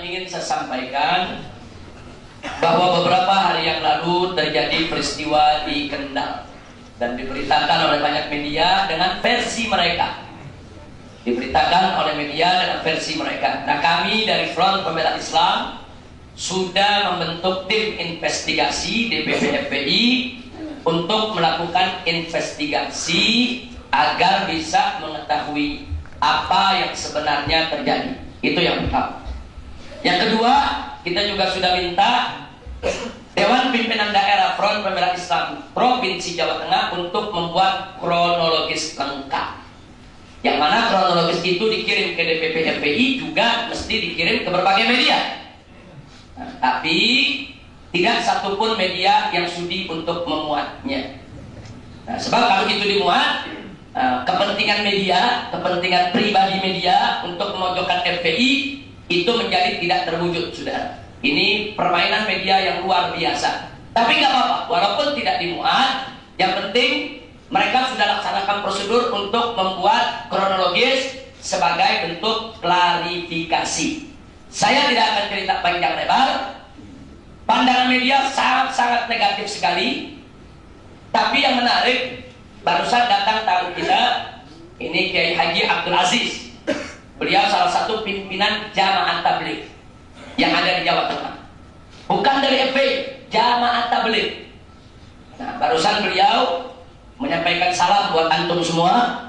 ingin saya sampaikan bahwa beberapa hari yang lalu terjadi peristiwa di Kendal dan diberitakan oleh banyak media dengan versi mereka. Diberitakan oleh media dengan versi mereka. Nah, kami dari Front Pembela Islam sudah membentuk tim investigasi DPP FPI untuk melakukan investigasi agar bisa mengetahui apa yang sebenarnya terjadi. Itu yang pertama. Yang kedua, kita juga sudah minta Dewan Pimpinan Daerah Front Pembela Islam Provinsi Jawa Tengah untuk membuat kronologis lengkap. Yang mana kronologis itu dikirim ke DPP FPI juga mesti dikirim ke berbagai media. Nah, tapi tidak satupun media yang sudi untuk memuatnya. Nah, sebab kalau itu dimuat, kepentingan media, kepentingan pribadi media untuk memojokkan FPI itu menjadi tidak terwujud, saudara. Ini permainan media yang luar biasa. Tapi nggak apa-apa, walaupun tidak dimuat, yang penting mereka sudah laksanakan prosedur untuk membuat kronologis sebagai bentuk klarifikasi. Saya tidak akan cerita panjang lebar. Pandangan media sangat-sangat negatif sekali. Tapi yang menarik, barusan datang tamu kita, ini Kiai Haji Abdul Aziz. Beliau salah satu pimpinan Jamaah Tabligh yang ada di Jawa Tengah. Bukan dari FPI, Jamaah Tabligh. Nah, barusan beliau menyampaikan salam buat antum semua.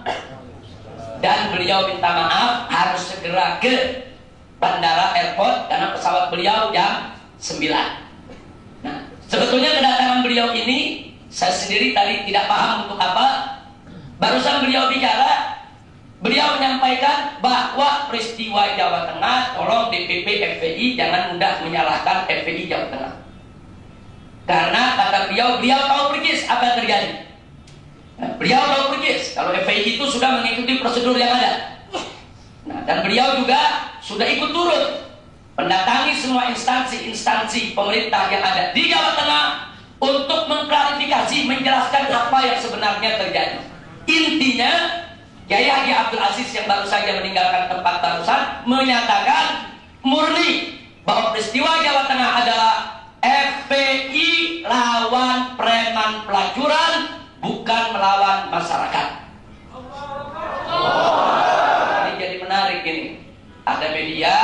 Dan beliau minta maaf harus segera ke bandara airport karena pesawat beliau jam 9. Nah, sebetulnya kedatangan beliau ini saya sendiri tadi tidak paham untuk apa. Barusan beliau bicara, beliau menyampaikan bahwa peristiwa Jawa Tengah, tolong DPP FPI jangan mudah menyalahkan FPI Jawa Tengah. Karena kata beliau tahu persis apa yang terjadi. Nah, beliau tahu persis kalau FPI itu sudah mengikuti prosedur yang ada. Nah, dan beliau juga sudah ikut turut mendatangi semua instansi pemerintah yang ada di Jawa Tengah untuk mengklarifikasi, menjelaskan apa yang sebenarnya terjadi. Intinya, Kiai Haji Abdul Aziz yang baru saja meninggalkan tempat barusan menyatakan murni bahwa peristiwa Jawa Tengah adalah FPI lawan preman pelacuran, bukan melawan masyarakat. Ini jadi menarik ini. Ada media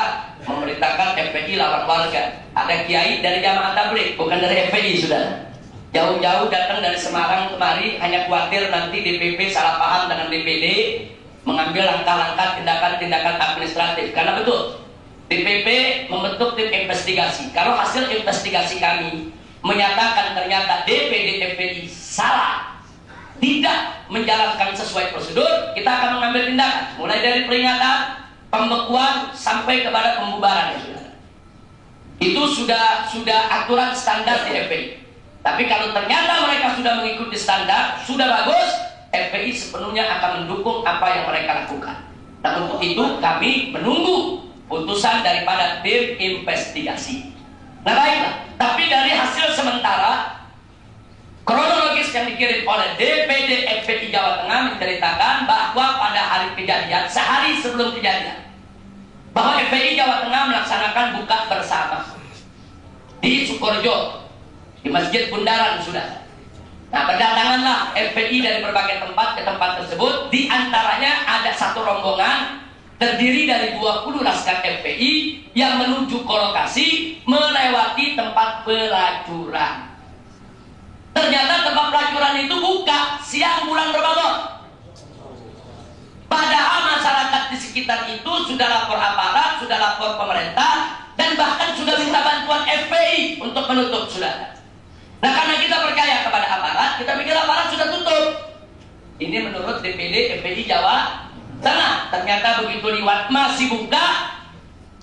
memberitakan FPI lawan warga. Ada kiai dari Jamaah Tabligh, bukan dari FPI, sudah. Jauh-jauh datang dari Semarang kemari hanya khawatir nanti DPP salah paham dengan DPD, mengambil langkah-langkah tindakan-tindakan administratif. Karena betul, DPP membentuk tim investigasi. Kalau hasil investigasi kami menyatakan ternyata DPD FPI salah, tidak menjalankan sesuai prosedur, kita akan mengambil tindakan. Mulai dari peringatan, pembekuan, sampai kepada pembubaran. Itu sudah aturan standar di FPI. Tapi kalau ternyata mereka sudah mengikuti standar, sudah bagus, FPI sepenuhnya akan mendukung apa yang mereka lakukan. Dan untuk itu kami menunggu putusan daripada tim investigasi. Nah, baiklah. Tapi dari hasil sementara, kronologis yang dikirim oleh DPD FPI Jawa Tengah menceritakan bahwa pada hari kejadian, sehari sebelum kejadian, bahwa FPI Jawa Tengah melaksanakan buka bersama di Sukorejo, di Masjid Bundaran, sudah. Nah, berdatanganlah FPI dari berbagai tempat ke tempat tersebut. Di antaranya ada satu rombongan terdiri dari 20 laskar FPI yang menuju ke lokasi melewati tempat pelacuran. Ternyata tempat pelacuran itu buka siang bulan Ramadan. Padahal masyarakat di sekitar itu sudah lapor aparat, sudah lapor pemerintah, dan bahkan sudah minta bantuan FPI untuk menutup, sudah. Nah, karena kita percaya kepada aparat, kita pikir aparat sudah tutup. Ini menurut DPD FPI Jawa Tengah. Ternyata begitu liwat masih buka.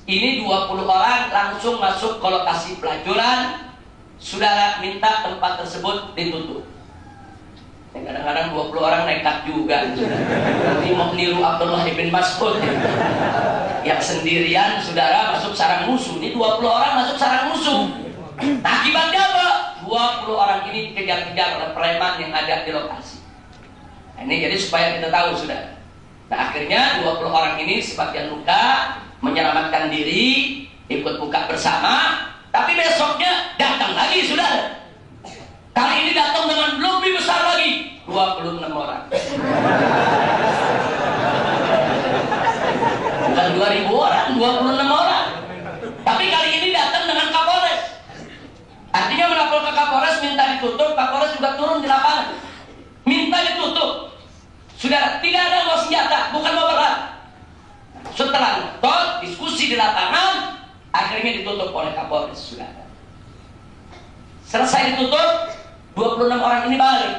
Ini 20 orang langsung masuk ke lokasi pelacuran. Saudara minta tempat tersebut ditutup. Kadang-kadang 20 orang nekat juga. Nanti mau niru Abdullah ibn Mas'ud yang sendirian, saudara, masuk sarang musuh. Ini 20 orang masuk sarang musuh. Nah, akibatnya apa? 20 orang ini dikejar-kejar oleh preman yang ada di lokasi. Nah, ini jadi supaya kita tahu, sudah. Nah, akhirnya 20 orang ini sebagian luka, menyelamatkan diri, ikut buka bersama, tapi besoknya datang lagi, saudara. Kali ini datang dengan lebih besar lagi, 26 orang. Bukan 2000 orang, 26 orang. Tapi kali ini datang dengan Kapolres. Artinya melapor ke Kapolres minta ditutup, Kapolres juga turun di lapangan. Minta ditutup. Sudah tidak ada bawa senjata, bukan bawa berat. Setelah nonton, diskusi di lapangan, akhirnya ditutup oleh Kapolres, sudah. Selesai ditutup, 26 orang ini balik.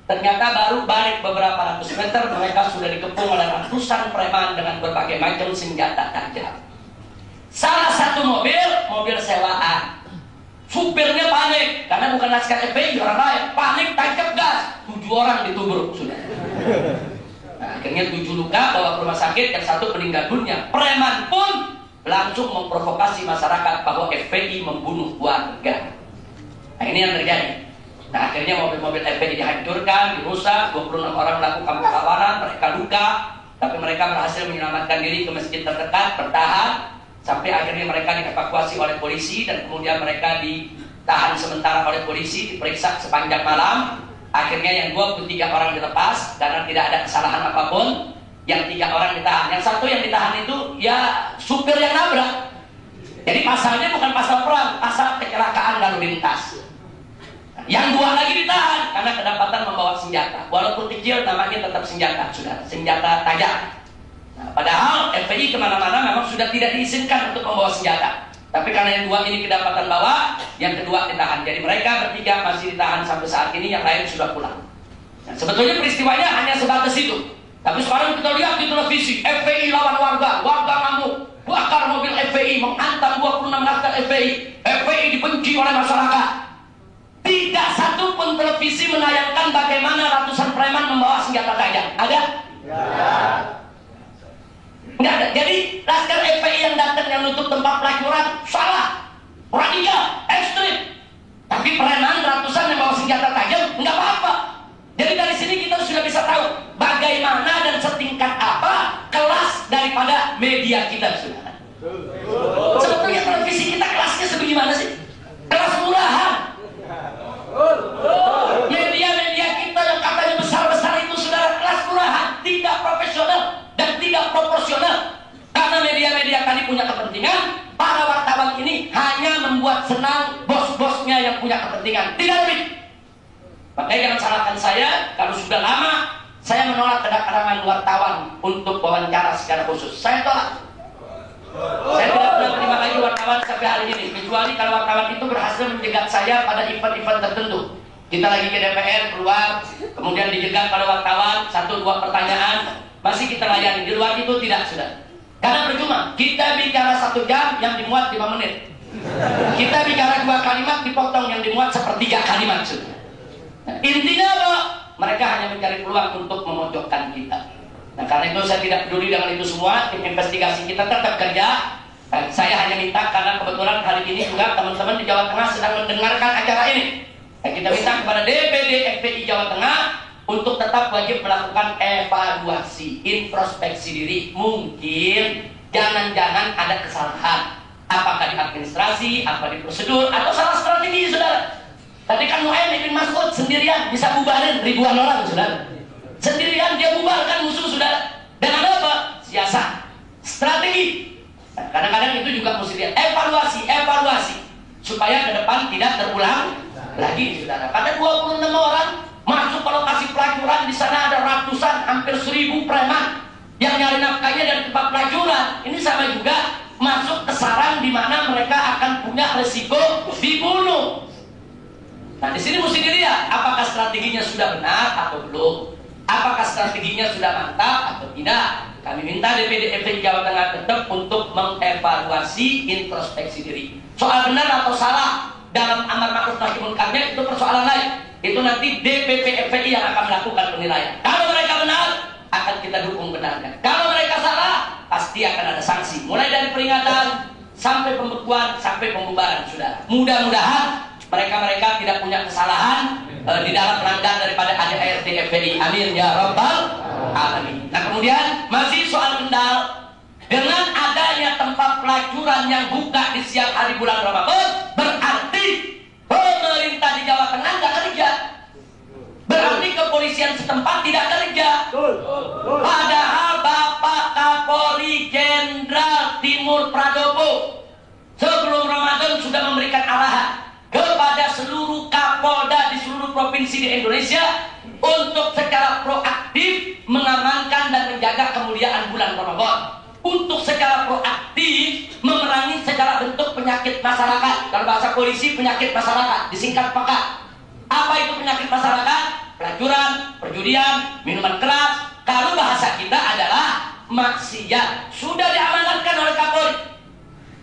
Ternyata baru balik beberapa ratus meter, mereka sudah dikepung oleh ratusan preman dengan berbagai macam senjata tajam. Salah satu mobil sewaan. Supirnya panik, karena bukan laskar FPI, orang lain. Panik, tancap gas. 7 orang ditubruk, sudah. Nah, akhirnya 7 luka, bawa ke rumah sakit, yang 1 meninggal dunia. Preman pun langsung memprovokasi masyarakat bahwa FPI membunuh warga. Nah, ini yang terjadi. Nah, akhirnya mobil-mobil FPI dihancurkan, dirusak, 26 orang melakukan perlawanan, mereka luka, tapi mereka berhasil menyelamatkan diri ke masjid terdekat, bertahan, sampai akhirnya mereka dievakuasi oleh polisi, dan kemudian mereka ditahan sementara oleh polisi, diperiksa sepanjang malam. Akhirnya yang 23 orang dilepas karena tidak ada kesalahan apapun. Yang 3 orang ditahan. Yang 1 yang ditahan itu ya supir yang nabrak. Jadi pasalnya bukan pasal perang, pasal kecelakaan lalu lintas. Yang 2 lagi ditahan karena kedapatan membawa senjata. Walaupun kecil, namanya tetap senjata, saudara. Senjata tajam. Nah, padahal FPI kemana-mana memang sudah tidak diizinkan untuk membawa senjata. Tapi karena yang 2 ini kedapatan bawa, yang kedua ditahan. Jadi mereka bertiga masih ditahan sampai saat ini, yang lain sudah pulang. Nah, sebetulnya peristiwanya hanya sebatas itu. Tapi sekarang kita lihat di televisi, FPI lawan warga, warga ngamuk, bakar mobil FPI, menghantam 26 laskar FPI. FPI dibenci oleh masyarakat. Tidak satu pun televisi menayangkan bagaimana ratusan preman membawa senjata tajam. Ada? Nggak ada. Jadi laskar FPI yang datang yang nutup tempat pelacuran salah, radikal, ekstrim. Tapi preman ratusan yang bawa senjata tajam nggak apa-apa. Jadi dari sini kita sudah bisa tahu bagaimana dan setingkat apa kelas daripada media kita, saudara. Sebetulnya televisi kita kelasnya sebagaimana sih? Kelas murahan. Media-media kita yang katanya besar-besar itu, saudara, kelas murahan, tidak profesional dan tidak proporsional. Karena media-media tadi punya kepentingan, para wartawan ini hanya membuat senang bos-bosnya yang punya kepentingan, tidak lebih. Makanya jangan salahkan saya kalau sudah lama saya menolak kedatangan wartawan untuk wawancara secara khusus. Saya tolak. Saya tidak pernah terima lagi wartawan sampai hari ini, kecuali kalau wartawan itu berhasil menjegat saya pada event-event tertentu. Kita lagi ke DPR, keluar, kemudian dijegat pada wartawan, 1-2 pertanyaan, masih kita layani. Di luar itu tidak, sudah. Karena percuma, kita bicara 1 jam yang dimuat 5 menit. Kita bicara 2 kalimat dipotong yang dimuat 1/3 kalimat, sudah. Nah, intinya apa? Mereka hanya mencari peluang untuk memojokkan kita. Nah, karena itu saya tidak peduli dengan itu semua. Tim investigasi kita tetap kerja. Dan saya hanya minta, karena kebetulan hari ini juga teman-teman di Jawa Tengah sedang mendengarkan acara ini. Dan kita minta kepada DPD FPI Jawa Tengah untuk tetap wajib melakukan evaluasi, introspeksi diri. Mungkin jangan-jangan ada kesalahan, apakah di administrasi, apa di prosedur, atau salah strategi, saudara. Tadi kan Muhammad bin Mas'ud sendirian bisa bubarin ribuan orang, saudara. Sendirian dia bubarkan musuh, saudara. Dengan apa? Siasat, strategi. Nah, kadang-kadang itu juga mesti lihat evaluasi supaya ke depan tidak terulang lagi, saudara. Pada 26 orang masuk ke lokasi pelacuran, di sana ada ratusan, hampir 1000 preman yang nyari nafkahnya dari tempat pelacuran. Ini sama juga masuk ke sarang di mana mereka akan punya resiko dibunuh. Nah, di sini mesti dilihat apakah strateginya sudah benar atau belum. Apakah strateginya sudah mantap atau tidak. Kami minta DPD FPI Jawa Tengah tetap untuk mengevaluasi, introspeksi diri. Soal benar atau salah dalam amar ma'ruf nahi munkarnya itu persoalan lain. Itu nanti DPP FPI yang akan melakukan penilaian. Kalau mereka benar, akan kita dukung benarnya. Kalau mereka salah, pasti akan ada sanksi. Mulai dari peringatan sampai pembekuan sampai pembubaran, saudara. Mudah-mudahan mereka tidak punya kesalahan di dalam pelanggan daripada ADART FPI. Amin ya rabbal alamin. Nah, kemudian masih soal Kendal. Dengan adanya tempat pelacuran yang buka di siang hari bulan Ramadan, berarti pemerintah di Jawa Tengah nggak kerja. Berarti kepolisian setempat tidak kerja. Padahal Bapak Kapolri Jenderal Timur Pradopo sebelum Ramadan sudah memberikan arahan kepada seluruh Kapolda di seluruh provinsi di Indonesia untuk secara proaktif mengamankan dan menjaga kemuliaan bulan Ramadan. Untuk secara proaktif memerangi segala bentuk penyakit masyarakat. Kalau bahasa polisi, penyakit masyarakat, disingkat PAKA. Apa itu penyakit masyarakat? Pelacuran, perjudian, minuman keras. Kalau bahasa kita adalah maksiat. Sudah diamanatkan oleh Kapolri.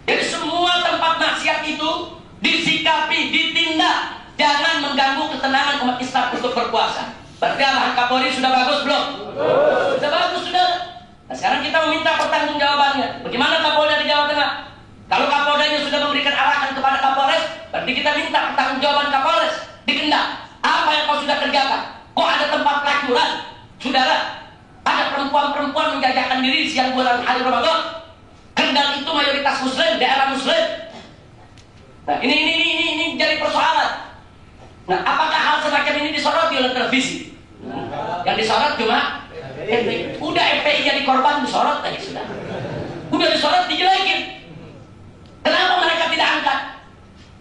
Jadi semua tempat maksiat itu disikapi, ditindak. Jangan mengganggu ketenangan umat Islam untuk berpuasa. Berarti arahan Kapolri sudah bagus belum? Sudah bagus, sudah. Nah, sekarang kita meminta pertanggungjawabannya. Bagaimana Kapolda di Jawa Tengah? Kalau Kapoldanya sudah memberikan arahan kepada Kapolres, berarti kita minta pertanggungjawaban Kapolres di Kendal. Apa yang kau sudah kerjakan? Kok ada tempat pelacuran? Saudara, ada perempuan-perempuan menjajakan diri siang bulan hari Ramadan. Kendal itu mayoritas Muslim, daerah Muslim. Nah, ini jadi persoalan. Nah, apakah hal semacam ini disoroti oleh televisi? Yang disorot cuma FPI. Udah FPI jadi korban disorot tadi sudah. Udah disorot dijelekin. Kenapa mereka tidak angkat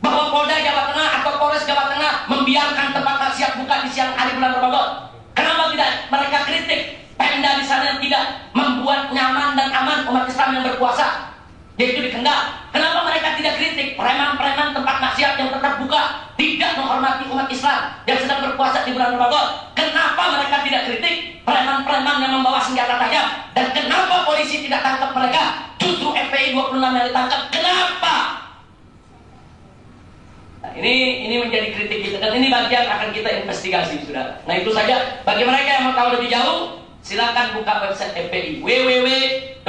bahwa Polda Jawa Tengah atau Polres Jawa Tengah membiarkan tempat maksiat buka di siang hari bulan Ramadan? Kenapa tidak mereka kritik Pemda di sana yang tidak membuat nyaman dan aman umat Islam yang berpuasa, yaitu di Kendal? Kenapa mereka tidak kritik preman-preman tempat maksiat yang tetap buka, tidak menghormati umat Islam yang sedang berpuasa di bulan Ramadan? Kenapa mereka tidak kritik preman-preman yang membawa senjata tajam? Dan kenapa polisi tidak tangkap mereka? Justru FPI 26 yang ditangkap. Kenapa? Nah, ini menjadi kritik kita, dan ini bagian akan kita investigasi, saudara. Nah, itu saja. Bagi mereka yang mau tahu lebih jauh, silakan buka website FPI, www.fpi.org.id.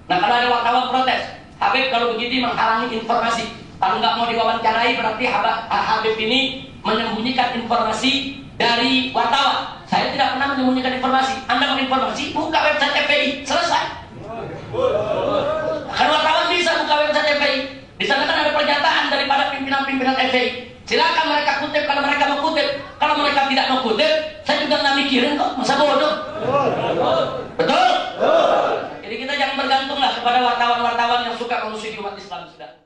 Nah, kalau ada wartawan protes, Habib kalau begitu menghalangi informasi. Kalau nggak mau diwawancarai, berarti Habib ini menyembunyikan informasi dari wartawan. Saya tidak pernah menyembunyikan informasi. Anda mau informasi, buka website FPI, selesai. Kan wartawan bisa buka website FPI. Di sana kan ada pernyataan daripada pimpinan-pimpinan FPI. Silakan mereka kutip kalau mereka mau kutip. Kalau mereka tidak mau kutip, saya juga nggak mikirin kok, masa bodoh. Betul? Jadi kita jangan bergantunglah kepada wartawan-wartawan yang suka memusuhi umat Islam, sudah.